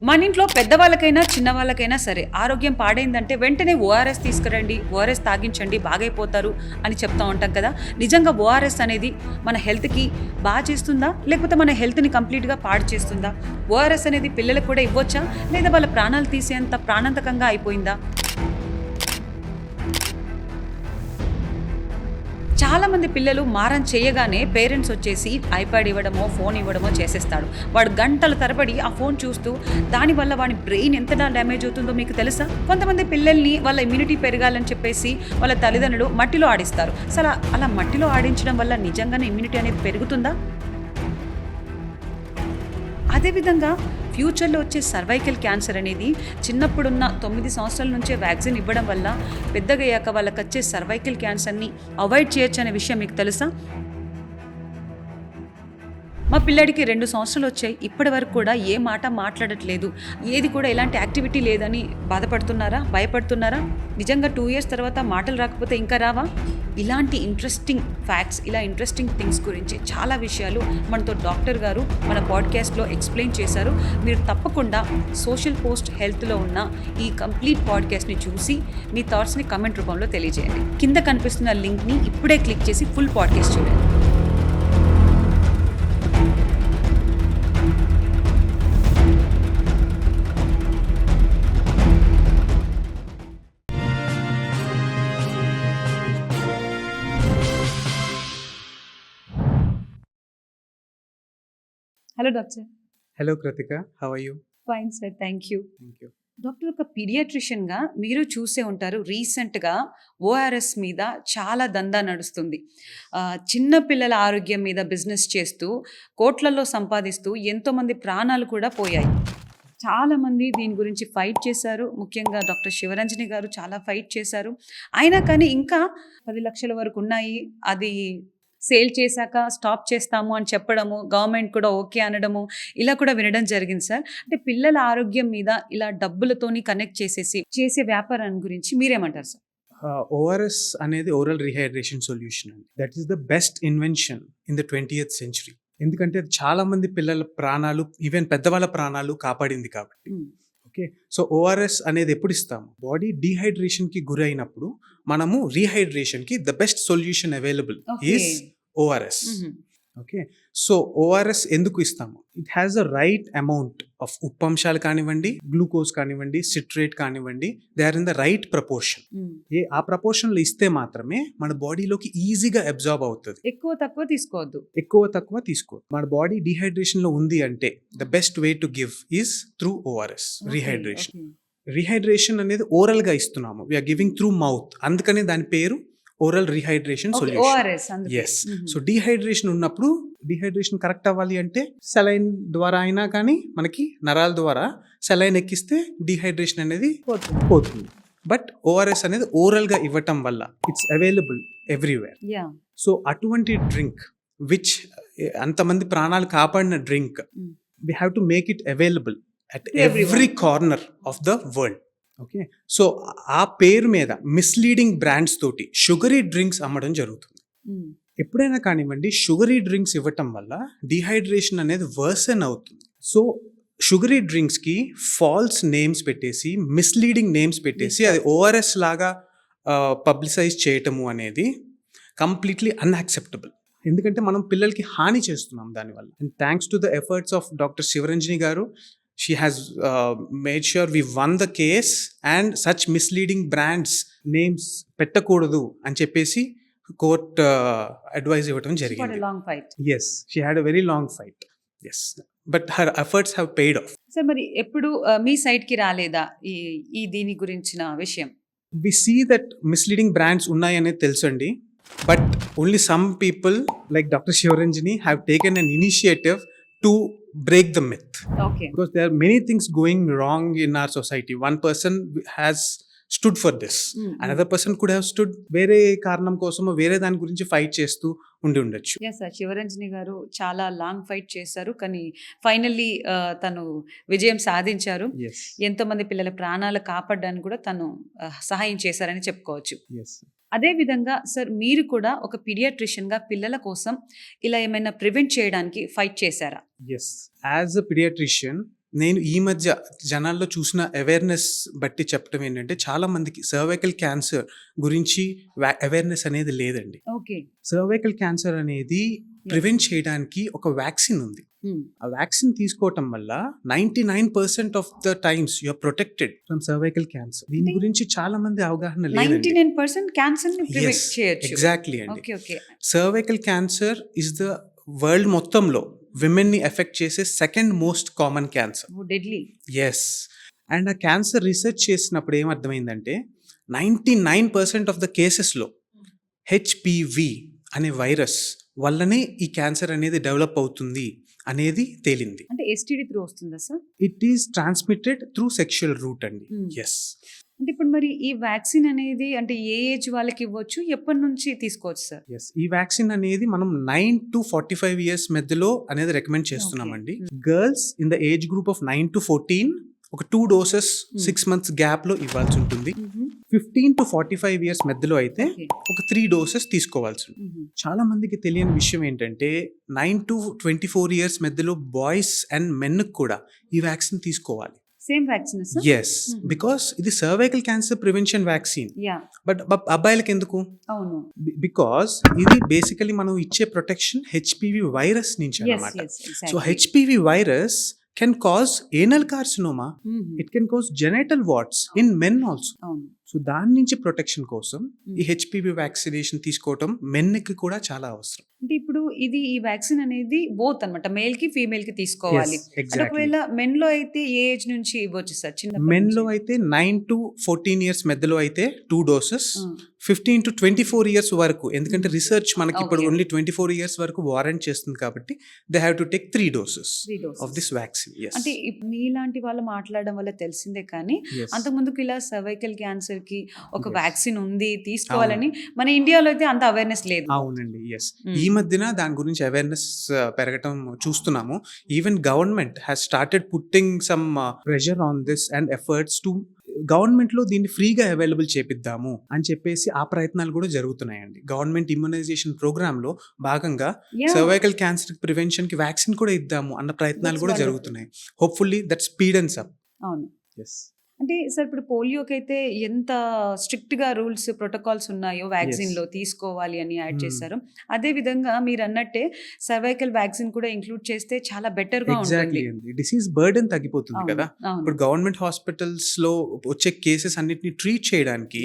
మన ఇంట్లో పెద్దవాళ్ళకైనా చిన్నవాళ్ళకైనా సరే ఆరోగ్యం పాడైందంటే వెంటనే ఓఆర్ఎస్ తీసుకురండి, ఓఆర్ఎస్ తాగించండి, బాగైపోతారు అని చెప్తా ఉంటాం కదా. నిజంగా ఓఆర్ఎస్ అనేది మన హెల్త్కి బాగా చేస్తుందా, లేకపోతే మన హెల్త్ని కంప్లీట్గా పాడు చేస్తుందా? ఓఆర్ఎస్ అనేది పిల్లలకు కూడా ఇవ్వచ్చా, లేదా వాళ్ళ ప్రాణాలు తీసేంత ప్రాణాంతకంగా అయిపోయిందా? చాలామంది పిల్లలు మారం చేయగానే పేరెంట్స్ వచ్చేసి ఐప్యాడ్ ఇవ్వడమో ఫోన్ ఇవ్వడమో చేసేస్తాడు. వాడు గంటల తరబడి ఆ ఫోన్ చూస్తూ దానివల్ల వాడి బ్రెయిన్ ఎంత డ్యామేజ్ అవుతుందో మీకు తెలుసా? కొంతమంది పిల్లల్ని వాళ్ళ ఇమ్యూనిటీ పెరగాలని చెప్పేసి వాళ్ళ తల్లిదండ్రులు మట్టిలో ఆడిస్తారు. అలా మట్టిలో ఆడించడం వల్ల నిజంగానే ఇమ్యూనిటీ అనేది పెరుగుతుందా? అదేవిధంగా ఫ్యూచర్లో వచ్చే సర్వైకల్ క్యాన్సర్ అనేది చిన్నప్పుడున్న 9 సంవత్సరాల నుంచే వ్యాక్సిన్ ఇవ్వడం వల్ల పెద్దగయ్యాక వాళ్ళకి వచ్చే సర్వైకల్ క్యాన్సర్ని అవాయిడ్ చేయొచ్చు అనే విషయం మీకు తెలుసా? మా పిల్లాడికి 2 సంవత్సరాలు వచ్చాయి, ఇప్పటి వరకు కూడా ఏ మాట మాట్లాడట్లేదు, ఏది కూడా ఎలాంటి యాక్టివిటీ లేదని బాధపడుతున్నారా, భయపడుతున్నారా? నిజంగా 2 years తర్వాత మాటలు రాకపోతే ఇంకా రావా? ఇలాంటి ఇంట్రెస్టింగ్ ఫ్యాక్ట్స్, ఇలా ఇంట్రెస్టింగ్ థింగ్స్ గురించి చాలా విషయాలు మనతో డాక్టర్ గారు మన పాడ్కాస్ట్లో ఎక్స్ప్లెయిన్ చేశారు. మీరు తప్పకుండా సోషల్ పోస్ట్ హెల్త్లో ఉన్న ఈ కంప్లీట్ పాడ్కాస్ట్ని చూసి మీ థాట్స్ని కమెంట్ రూపంలో తెలియజేయండి. కింద కనిపిస్తున్న లింక్ని ఇప్పుడే క్లిక్ చేసి ఫుల్ పాడ్కాస్ట్ చూడండి. Hello doctor. Hello Kritika, how are you? Fine sir, thank you. Thank you. Doctor, ఒక పీడియాట్రిషియన్గా మీరు చూసే ఉంటారు, రీసెంట్గా ఓఆర్ఎస్ మీద చాలా దందా నడుస్తుంది. చిన్న పిల్లల ఆరోగ్యం మీద బిజినెస్ చేస్తూ కోట్లలో సంపాదిస్తూ ఎంతోమంది ప్రాణాలు కూడా పోయాయి. చాలామంది దీని గురించి ఫైట్ చేశారు. ముఖ్యంగా డాక్టర్ శివరంజని గారు చాలా ఫైట్ చేశారు. అయినా కానీ ఇంకా 10 లక్షల వరకు ఉన్నాయి, అది సేల్ చేశాక స్టాప్ చేస్తాము అని చెప్పడము, గవర్నమెంట్ కూడా ఓకే అనడము, ఇలా కూడా వినడం జరిగింది సార్. అంటే పిల్లల ఆరోగ్యం మీద ఇలా డబ్బులతోని కనెక్ట్ చేసే వ్యాపారాన్ని గురించి మీరేమంటారు సార్? ORS అనేది ఓరల్ రీహైడ్రేషన్ సొల్యూషన్ అండి. That is the best invention in the 20th century. ఎందుకంటే అది చాలా మంది పిల్లల ప్రాణాలు, ఈవెన్ పెద్దవాళ్ళ ప్రాణాలు కాపాడింది కాబట్టి. ఓకే, సో ఓఆర్ఎస్ అనేది ఎప్పుడు ఇస్తాము? బాడీ డీహైడ్రేషన్కి గురైనప్పుడు మనము రీహైడ్రేషన్కి the best solution available is ORS. Okay, so ORS ఎందుకు ఇస్తాము? It has the right amount of ఉప్పంశాలు కానివ్వండి, గ్లూకోజ్ కానివ్వండి, సిట్రేట్ కానివ్వండి, they are in the right proportion. ఆ ప్రపోర్షన్లో ఇస్తే మాత్రమే మన బాడీలోకి ఈజీగా అబ్జార్బ్ అవుతుంది. ఎక్కువ తక్కువ తీసుకోవద్దు. మన బాడీ డీహైడ్రేషన్ లో ఉంది అంటే the best way to give is through ORS rehydration. Rehydration అనేది ఓరల్ గా ఇస్తున్నాము, వీఆర్ గివింగ్ త్రూ మౌత్, అందుకనే దాని పేరు oral rehydration solution. Yes, so dehydration ఉన్నప్పుడు, డీహైడ్రేషన్ కరెక్ట్ అవ్వాలి అంటే సెలైన్ ద్వారా అయినా కానీ మనకి నరాల ద్వారా సెలైన్ ఎక్కిస్తే డీహైడ్రేషన్ అనేది పోతుంది. బట్ ఓఆర్ఎస్ అనేది ఓరల్ గా ఇవ్వటం వల్ల ఇట్స్ అవైలబుల్ ఎవ్రీవేర్. సో అటువంటి డ్రింక్ విచ్ అంతమంది ప్రాణాలు కాపాడిన drink, we have to make it available at every corner of the world. Okay, so ఆ పేరు మీద మిస్లీడింగ్ బ్రాండ్స్ తోటి షుగరీ డ్రింక్స్ అమ్మడం జరుగుతుంది. ఎప్పుడైనా కానివ్వండి, షుగరీ డ్రింక్స్ ఇవ్వటం వల్ల డీహైడ్రేషన్ అనేది వర్సన్ అవుతుంది. సో షుగరీ డ్రింక్స్కి ఫాల్స్ నేమ్స్ పెట్టేసి, మిస్లీడింగ్ నేమ్స్ పెట్టేసి అది ఓఆర్ఎస్ లాగా పబ్లిసైజ్ చేయటము అనేది కంప్లీట్లీ అన్యాక్సెప్టబుల్. ఎందుకంటే మనం పిల్లలకి హాని చేస్తున్నాం దానివల్ల. And thanks to the efforts of doctor Shivaranjani garu, she has made sure we won the case and such misleading brands names పెట్టకూడదు అని చెప్పేసి కోర్ట్ అడ్వైజ్ ఇవ్వడం జరిగింది. Yes, she had a very long fight. Yes, but her efforts have paid off. Sir, మరి ఎప్పుడు మీ side కి రాలేదా ఈ దీని గురించిన విషయం? We see that misleading brands ఉన్నాయనేది తెలుసండి, but only some people like Dr. Shivaranjani have taken an initiative to break the myth. Okay. Because there are many things going wrong in our society. One person has stood for this. Another person could have stood వేరే కారణం కోసం వేరే దాని గురించి fight చేస్తూ ఉండొచ్చు. yes sir, Sivaranjani గారు చాలా లాంగ్ ఫైట్ చేశారు, కానీ ఫైనల్లీ తను విజయం సాధించారు. ఎంతోమంది పిల్లల ప్రాణాలు కాపాడడానికి కూడా తను సహాయం చేశారని చెప్పుకోవచ్చు. అదేవిధంగా సార్, మీరు కూడా ఒక పీడియాట్రిషియన్గా పిల్లల కోసం ఇలా ఏమైనా ప్రివెంట్ చేయడానికి ఫైట్ చేశారా? ఎస్, యాజ్ అ పీడియాట్రిషియన్ నేను ఈ మధ్య జనాల్లో చూసిన అవేర్నెస్ బట్టి చెప్పడం ఏంటంటే చాలా మందికి సర్వైకల్ క్యాన్సర్ గురించి అవేర్నెస్ అనేది లేదండి. ఓకే. సర్వైకల్ క్యాన్సర్ అనేది ప్రివెంట్ చేయడానికి ఒక వ్యాక్సిన్ ఉంది. ఆ వ్యాక్సిన్ తీసుకోవటం వల్ల 99% of the times you are protected from cervical cancer. దీని గురించి చాలా మంది అవగాహన లేదండి. 99% క్యాన్సర్ ని ప్రివెంట్ చేయొచ్చు. ఎగ్జాక్ట్లీ అండి. Okay okay. Cervical cancer is the world మొత్తంలో విమెన్ ని ఎఫెక్ట్ చేసే second most common cancer. Deadly. Yes. And ఆ క్యాన్సర్ రీసెర్చ్ చేసినప్పుడు ఏమర్థమైందంటే 99% ఆఫ్ ద కేసెస్లో హెచ్పివి అనే వైరస్ వల్లనే ఈ క్యాన్సర్ అనేది డెవలప్ అవుతుంది అనేది తేలింది. అంటే ఎస్టిడి త్రూ వస్తుందా sir? It is transmitted through sexual route అండి. ఎస్. అంటే ఇప్పుడు మరి ఈ వ్యాక్సిన్ అనేది అంటే ఏ ఏజ్ వాళ్ళకి ఇవ్వచ్చు, ఎప్పటి నుంచి తీసుకోవచ్చు సార్? ఎస్. ఈ వ్యాక్సిన్ అనేది మనం 9 to 45 years మధ్యలో అనేది రికమెండ్ చేస్తున్నామండి. Girls in the age group of 9 to 14 ఒక 2 doses 6 months గ్యాప్ లో ఇవ్వాల్సి ఉంటుంది. 15 to 45 years మధ్యలో అయితే ఒక 3 doses తీసుకోవాల్సి ఉంటుంది. చాలా మందికి తెలియని విషయం ఏంటంటే 9 to 24 years మధ్యలో బాయ్స్ అండ్ మెన్ కూడా ఈ వ్యాక్సిన్ తీసుకోవాలి. Same vaccine sir? Yes. Because ఇది cervical cancer prevention vaccine. Yeah. But అబ్బాయిలకి ఎందుకు? అవును. బికాస్ ఇది బేసికలీ మనం ఇచ్చే ప్రొటెక్షన్ హెచ్పివి వైరస్ నుంచి అన్నమాట. So HPV virus can cause anal carcinoma. It can cause genital warts in men also. So దాని నుంచి ప్రొటెక్షన్ కోసం ఈ హెచ్పివి వ్యాక్సినేషన్ తీసుకోవటం మెన్కి కూడా చాలా అవసరం. అంటే ఇప్పుడు ఇది ఈ వ్యాక్సిన్ అనేది బోత్ అన్నమాట, మేల్ కి ఫీమేల్ కి తీసుకోవాలి. ఒకవేళ మెన్ లో అయితే ఏ ఏజ్ నుంచి ఇవ్వచ్చు సార్? చిన్న మెన్ లో అయితే 9 to 14 years మధ్యలో అయితే 2 doses, 15 to 24 years వరకు, ఎందుకంటే రీసెర్చ్ మనకి ఇప్పుడు ఓన్లీ 24 years వరకు వారంట్ చేస్తుంది కాబట్టి they have to take 3 doses of this vaccine. అంటే మీలాంటి వాళ్ళు మాట్లాడడం వల్ల తెలిసిందే కానీ అంతకుముందుకు ఇలా సర్వైకల్ క్యాన్సర్ కి ఒక వ్యాక్సిన్ ఉంది తీసుకోవాలని మన ఇండియాలో అయితే అంత అవేర్నెస్ లేదు. అవునండి. ఎస్. ఈ మధ్యన దాని గురించి అవేర్నెస్ పెరగటం చూస్తున్నాము. Even government has started putting some pressure on this and efforts to government లో దీన్ని ఫ్రీగా అవైలబుల్ చేపిద్దాము అని చెప్పేసి ఆ ప్రయత్నాలు కూడా జరుగుతున్నాయండి. గవర్నమెంట్ ఇమ్యునైజేషన్ ప్రోగ్రామ్ లో భాగంగా సర్వైకల్ క్యాన్సర్ ప్రివెన్షన్ కి వ్యాక్సిన్ కూడా ఇద్దాము అన్న ప్రయత్నాలు కూడా జరుగుతున్నాయి. Hopefully that speedens up. అవును. ఎస్. అంటే సార్ ఇప్పుడు పోలియోకి అయితే ఎంత స్ట్రిక్ట్ గా రూల్స్ ప్రోటోకాల్స్ ఉన్నాయో వ్యాక్సిన్ లో తీసుకోవాలి అని యాడ్ చేశారు, అదే విధంగా మీరు అన్నట్టే సర్వైకల్ వ్యాక్సిన్ కూడా ఇంక్లూడ్ చేస్తే చాలా బెటర్ గా ఉంటుంది. డిసీజ్ బర్డెన్ తగ్గిపోతుంది కదా. ఇప్పుడు గవర్నమెంట్ హాస్పిటల్స్ లో వచ్చే కేసెస్ అన్నిటిని ట్రీట్ చేయడానికి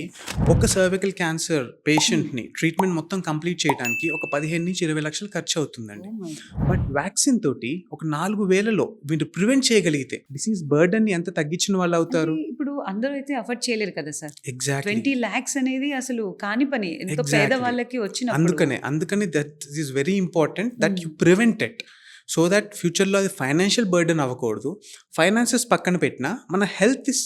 ఒక సర్వైకల్ క్యాన్సర్ పేషెంట్ ని ట్రీట్మెంట్ మొత్తం కంప్లీట్ చేయడానికి ఒక 15 నుంచి 20 లక్షలు ఖర్చు అవుతుందండి. బట్ వ్యాక్సిన్ తోటి ఒక 4,000లో మీరు ప్రివెంట్ చేయగలిగితే డిసీజ్ బర్డెన్ ని ఎంత తగ్గించిన వాళ్ళు అవుతారు. ఇప్పుడు అందరూ అయితే అఫోర్డ్ చేయలేరు కదా సార్. ఎగ్జాక్ట్లీ. 20 lakhs అనేది అసలు కాని పని, ఎంతో పేద వాళ్ళకి వచ్చిన. అందుకనే that is very important that you prevent it, so that ఫ్యూచర్లో అది ఫైనాన్షియల్ బర్డెన్ అవ్వకూడదు. ఫైనాన్సెస్ పక్కన పెట్టినా మన health is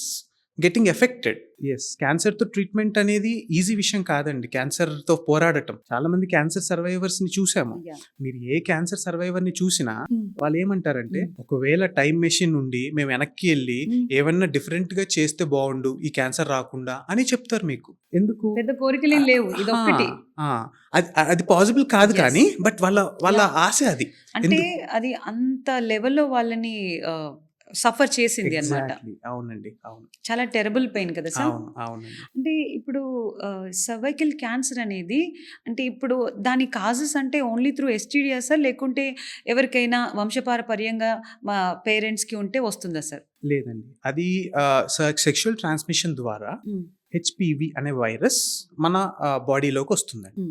getting affected. Yes. క్యాన్సర్తో ట్రీట్మెంట్ అనేది ఈజీ విషయం కాదండి. క్యాన్సర్తో పోరాడటం, చాలా మంది క్యాన్సర్ సర్వైవర్స్ ని చూసాము. మీరు ఏ క్యాన్సర్ సర్వైవర్ ని చూసినా వాళ్ళు ఏమంటారంటే ఒకవేళ టైం మెషిన్ నుండి మేము వెనక్కి వెళ్ళి ఏమన్నా డిఫరెంట్ గా చేస్తే బాగుండు ఈ క్యాన్సర్ రాకుండా అని చెప్తారు మీకు. ఎందుకు? పెద్ద కోరికలేం లేవు, ఇదొక్కటి. అది పాసిబుల్ కాదు కానీ బట్ వాళ్ళ ఆశ అది. అంటే అది అంత లెవెల్లో వాళ్ళని సఫర్ చేసింది అన్నమాట. అవునండి. అవును. చాలా టెరబుల్ పెయిన్ కదా సార్. అవునండి. అంటే ఇప్పుడు సర్వైకల్ క్యాన్సర్ అనేది అంటే ఇప్పుడు దాని కాజెస్ అంటే ఓన్లీ త్రూ ఎస్టీడీయా సార్, లేకుంటే ఎవరికైనా వంశపారపర్యంగా మా పేరెంట్స్ కి ఉంటే వస్తుందా సార్? లేదండి, అది సెక్షువల్ ట్రాన్స్మిషన్ ద్వారా హెచ్పివి అనే వైరస్ మన బాడీలోకి వస్తుందండి.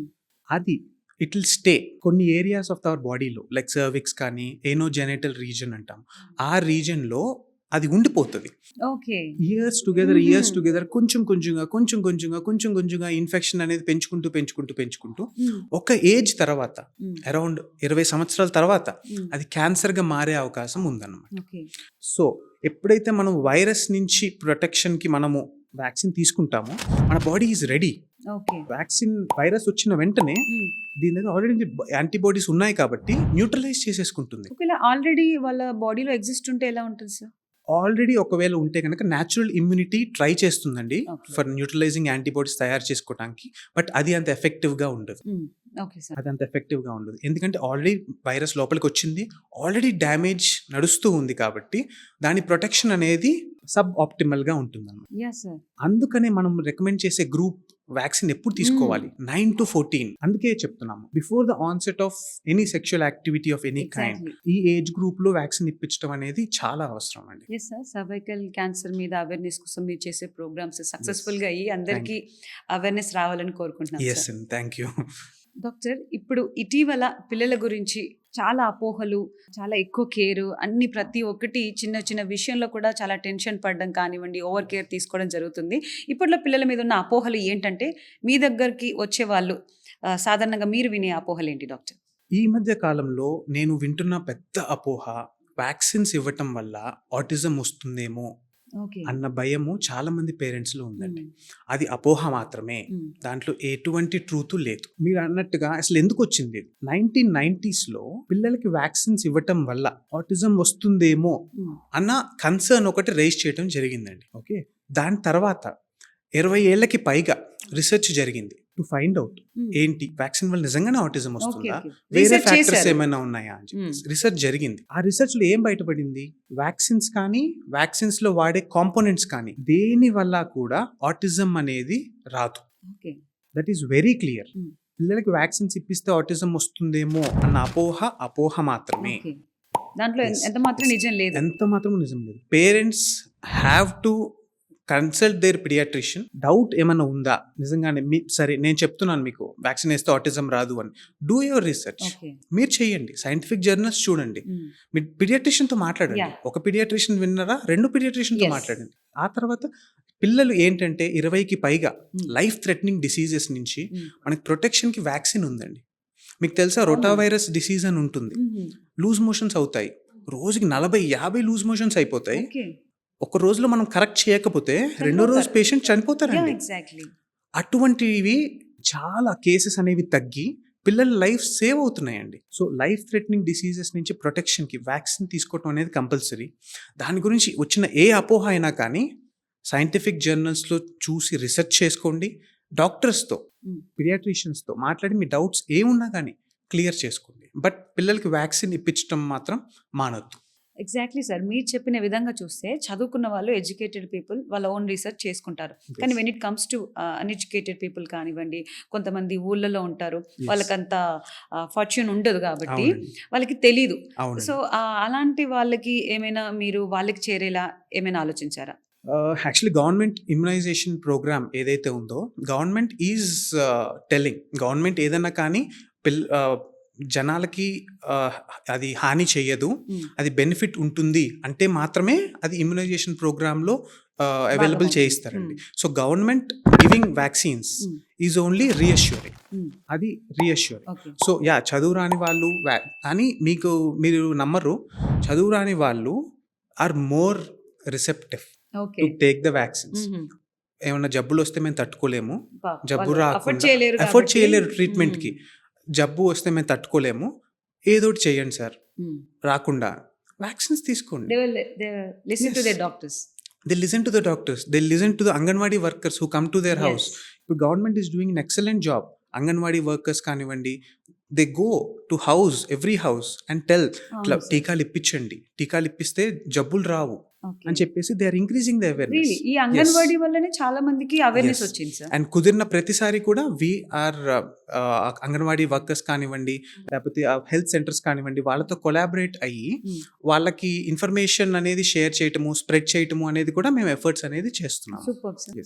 అది ఇట్ విల్ స్టే కొన్ని ఏరియాస్ ఆఫ్ అవర్ బాడీలో, లైక్ సర్విక్స్ కానీ ఏనో జెనిటల్ రీజన్ అంటాం, ఆ రీజన్లో అది ఉండిపోతుంది. ఇయర్స్ టుగెదర్ కొంచెం కొంచెంగా ఇన్ఫెక్షన్ అనేది పెంచుకుంటూ ఒక ఏజ్ తర్వాత అరౌండ్ 20 సంవత్సరాల తర్వాత అది క్యాన్సర్ గా మారే అవకాశం ఉందన్నమాట. సో ఎప్పుడైతే మనం వైరస్ నుంచి ప్రొటెక్షన్ కి మనము వ్యాక్సిన్ తీసుకుంటామో మన body is ready. Vaccine virus వచ్చిన వెంటనే దీని దగ్గర ఆల్రెడీ యాంటీబాడీస్ ఉన్నాయి కాబట్టి న్యూట్రలైజ్ చేసేసుకుంటుంది. ఆల్రెడీ వాళ్ళ బాడీలో ఎగ్జిస్ట్ ఉంటే ఎలా ఉంటుంది సార్? ఆల్రెడీ ఒకవేళ ఉంటే కనుక న్యాచురల్ ఇమ్యూనిటీ ట్రై చేస్తుందండి ఫర్ న్యూట్రలైజింగ్ యాంటీబాడీస్ తయారు చేసుకోవడానికి, బట్ అది అంత ఎఫెక్టివ్ గా ఉండదు. Okay sir. అది అంత ఎఫెక్టివ్గా ఉండదు. ఎందుకంటే ఆల్రెడీ వైరస్ లోపలికి వచ్చింది, ఆల్రెడీ డ్యామేజ్ నడుస్తూ ఉంది కాబట్టి దాని ప్రొటెక్షన్ అనేది సబ్ ఆప్టిమల్గా ఉంటుందన్నమాట. Yeah sir. అందుకనే మనం రికమెండ్ చేసే గ్రూప్ వ్యాక్సిన్ ఎప్పుడు తీసుకోవాలి, 9 to 14. అందుకే చెప్తున్నాము, before the onset of any sexual activity of any kind exactly. ఈ ఏజ్ గ్రూప్ లో వ్యాక్సిన్ ఇప్పించడం అనేది చాలా అవసరం అండి. Yes sir. సర్వైకల్ క్యాన్సర్ మీద అవేర్నెస్ కోసం మీరు చేసే ప్రోగ్రామ్స్ సక్సెస్ఫుల్ గా అయ్యి అందరికీ అవేర్నెస్ రావాలని కోరుకుంటున్నాను ఎస్ సార్. అండి, థ్యాంక్ యూ. డాక్టర్, ఇప్పుడు ఇటీవల పిల్లల గురించి చాలా అపోహలు, చాలా ఎక్కువ కేర్, అన్ని ప్రతి ఒక్కటి చిన్న చిన్న విషయంలో కూడా చాలా టెన్షన్ పడడం కానివ్వండి, ఓవర్ కేర్ తీసుకోవడం జరుగుతుంది. ఇప్పట్లో పిల్లల మీద ఉన్న అపోహలు ఏంటంటే, మీ దగ్గరికి వచ్చే వాళ్ళు సాధారణంగా మీరు వినే అపోహలు ఏంటి డాక్టర్? ఈ మధ్య కాలంలో నేను వింటున్న పెద్ద అపోహ, వ్యాక్సిన్స్ ఇవ్వటం వల్ల ఆటిజం వస్తుందేమో ఓకే. అన్న భయము చాలా మంది పేరెంట్స్ లో ఉందండి. అది అపోహ మాత్రమే, దాంట్లో ఎటువంటి ట్రూత్ లేదు. మీరు అన్నట్టుగా అసలు ఎందుకు వచ్చింది, 1990s లో పిల్లలకి వ్యాక్సిన్స్ ఇవ్వటం వల్ల ఆటిజం వస్తుందేమో అన్న కన్సర్న్ ఒకటి రైజ్ చేయడం జరిగిందండి. ఓకే, దాని తర్వాత 20 ఏళ్లకి పైగా రీసెర్చ్ జరిగింది టు ఫైండ్ అవుట్ ఏంటి వ్యాక్సిన్ వల్ల నిజంగానే ఆటిజం వస్తుందా, వేరే ఫ్యాక్టర్స్ ఏమైనా ఉన్నాయా అని చెప్పి రీసెర్చ్ జరిగింది. ఆ రీసెర్చ్ లో ఏం బయటపడింది, వ్యాక్సిన్స్ కానీ వ్యాక్సిన్స్ లో వాడే కాంపోనెంట్స్ కానీ దేని వల్ల కూడా ఆటిజం అనేది రాదు. That is very clear. పిల్లలకి వ్యాక్సిన్స్ ఇప్పిస్తే ఆటిజం వస్తుందేమో అన్న అపోహ మాత్రమే. దాంట్లో Yes. ఎంత మాత్రం నిజం లేదు. ఎంత మాత్రం నిజం లేదు. Parents have to consult their paediatrician. Doubt ఏమైనా ఉందా, నిజంగానే సరే నేను చెప్తున్నాను మీకు వ్యాక్సిన్ వేస్తే ఆటిజం రాదు అని, డూ యువర్ రీసెర్చ్. మీరు చేయండి, సైంటిఫిక్ జర్నల్స్ చూడండి, మీ పిడియాట్రిషియన్తో మాట్లాడండి. ఒక పిడియాట్రిషియన్ విన్నరా, 2 పిడియాట్రిషియన్తో మాట్లాడండి. ఆ తర్వాత పిల్లలు ఏంటంటే 20కి పైగా లైఫ్ థ్రెటనింగ్ డిసీజెస్ నుంచి మనకి ప్రొటెక్షన్కి వ్యాక్సిన్ ఉందండి. మీకు తెలుసా, రోటా వైరస్ డిసీజ్ అని ఉంటుంది, లూజ్ మోషన్స్ అవుతాయి, రోజుకి 40-50 లూజ్ మోషన్స్ అయిపోతాయి. ఒక రోజులో మనం కరెక్ట్ చేయకపోతే రెండో రోజు పేషెంట్ చనిపోతారండి. అటువంటివి చాలా కేసెస్ అనేవి తగ్గి పిల్లల లైఫ్ సేవ్ అవుతున్నాయండి. సో లైఫ్ థ్రెటనింగ్ డిసీజెస్ నుంచి ప్రొటెక్షన్కి వ్యాక్సిన్ తీసుకోవడం అనేది కంపల్సరీ. దాని గురించి వచ్చిన ఏ అపోహ అయినా కానీ సైంటిఫిక్ జర్నల్స్లో చూసి రీసెర్చ్ చేసుకోండి, డాక్టర్స్తో పిడియాట్రిషియన్స్తో మాట్లాడి మీ డౌట్స్ ఏమున్నా కానీ క్లియర్ చేసుకోండి. బట్ పిల్లలకి వ్యాక్సిన్ ఇప్పించడం మాత్రం మానొద్దు. Exactly sir. మీరు చెప్పిన విధంగా చూస్తే చదువుకున్న వాళ్ళు, ఎడ్యుకేటెడ్ పీపుల్ వాళ్ళ ఓన్ రీసెర్చ్ చేసుకుంటారు. కానీ when it comes to uneducated people కానివ్వండి, కొంతమంది ఊళ్ళలో ఉంటారు, వాళ్ళకంత ఫార్చ్యూన్ ఉండదు కాబట్టి వాళ్ళకి తెలీదు. సో అలాంటి వాళ్ళకి ఏమైనా మీరు వాళ్ళకి చేరేలా ఏమైనా ఆలోచించారా? యాక్చువల్లీ గవర్నమెంట్ ఇమ్యునైజేషన్ ప్రోగ్రామ్ ఏదైతే ఉందో, గవర్నమెంట్ ఈజ్ టెల్లింగ్, గవర్నమెంట్ ఏదైనా కానీ జనాలకి అది హాని చేయదు, అది బెనిఫిట్ ఉంటుంది అంటే మాత్రమే అది ఇమ్యునైజేషన్ ప్రోగ్రామ్లో అవైలబుల్ చేయిస్తారండి. So government giving vaccines is only reassuring, అది రీఅష్యూరింగ్. సో చదువు రాని వాళ్ళు అని మీరు నమ్మరు, చదువు రాని వాళ్ళు are more receptive to take the vaccines. ఏమన్నా జబ్బులు వస్తే మేము తట్టుకోలేము, జబ్బు రాకుండా ఎఫర్ట్ చేయలేరు ట్రీట్మెంట్కి, జబ్బు వస్తే మేము తట్టుకోలేము, ఏదోటి చేయండి సార్ రాకుండా, వ్యాక్సిన్స్ తీసుకోండి. They listen to the doctors, they listen to the Anganwadi workers who come to their house. The government is doing an excellent job. Anganwadi workers కానివ్వండి, they go to every house and tell టీకాలు ఇప్పించండి, టీకాలు ఇప్పిస్తే జబ్బులు రావు అని చెప్పేసి they are increasing the awareness. ఈ అంగన్వాడీ వల్లనే చాలా మందికి అవేర్నెస్ వచ్చింది సార్. అండ్ కుదిరిన ప్రతిసారి కూడా అంగన్వాడీ వర్కర్స్ కానివ్వండి, లేకపోతే హెల్త్ సెంటర్స్ కానివ్వండి, వాళ్ళతో కొలాబరేట్ అయ్యి వాళ్ళకి ఇన్ఫర్మేషన్ అనేది షేర్ చేయటము, స్ప్రెడ్ చేయటము అనేది కూడా మేము ఎఫర్ట్స్ అనేది చేస్తున్నాం. Super sir.